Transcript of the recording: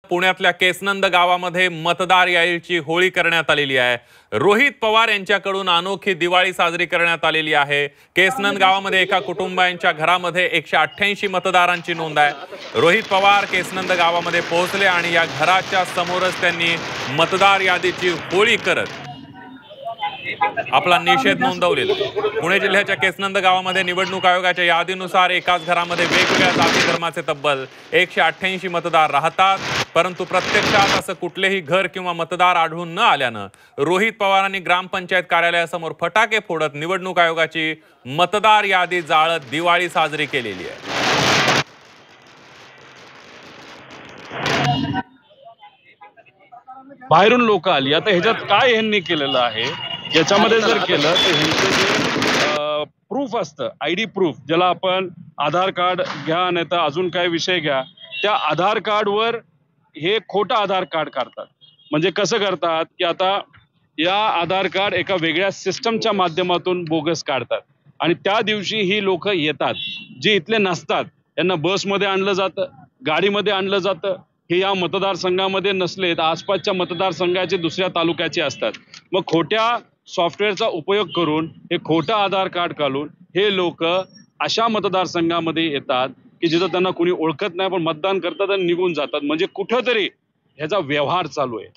पुण्यातल्या केसनंद गावामध्ये मतदार यादीची होळी करण्यात आलेली आहे। रोहित पवार यांच्याकडून अनोखी दिवाळी साजरी करण्यात आलेली आहे। केसनंद गावामध्ये एका कुटुंबाच्या घरामध्ये 188 मतदारांची नोंद आहे। रोहित पवार केसनंद गावामध्ये पोहोचले आणि या घराच्या समोरच त्यांनी मतदार यादीची होळी करत आपला निषेध नोंदवलेला। पुणे जिल्ह्याच्या केसनंद गावामध्ये निवडणूक आयोगाच्या यादीनुसार एकाच घरामध्ये वेगवेगळ्या जाती धर्माचे तब्बल 188 मतदार राहतात, परंतु प्रत्यक्षात असं कुठलेही घर किंवा मतदार आढळून न आल्यानं रोहित पवारांनी ग्रामपंचायत कार्यालयासमोर फटाके फोडत निवडणूक आयोगाची मतदार यादी जाळत दिवाळी साजरी केलेली आहे। बाहेरून लोक आली। आता ह्याच्यात काय ह्यांनी केलेलं आहे, याच्यामध्ये जर केलं तर ह्यांचं जे प्रूफ असतं, आयडी प्रूफ, ज्याला आपण आधार कार्ड घ्या नाही तर अजून काय विषय घ्या, त्या आधार कार्डवर हे खोटं आधार कार्ड काढतात। म्हणजे कसं करतात की आता या आधार कार्ड एका वेगळ्या सिस्टमच्या माध्यमातून बोगस काढतात आणि त्या दिवशी ही लोक येतात जे इथले नसतात, यांना बसमध्ये आणलं जातं, गाडीमध्ये आणलं जातं। हे या मतदारसंघामध्ये नसले तर आसपासच्या मतदारसंघाचे दुसऱ्या तालुक्याचे असतात। मग खोट्या सॉफ्टवेअरचा उपयोग करून हे खोटं आधार कार्ड काढून हे लोक अशा मतदारसंघामध्ये येतात की जिथं त्यांना कोणी ओळखत नाही, पण मतदान करतात आणि निघून जातात। म्हणजे कुठंतरी ह्याचा व्यवहार चालू आहे।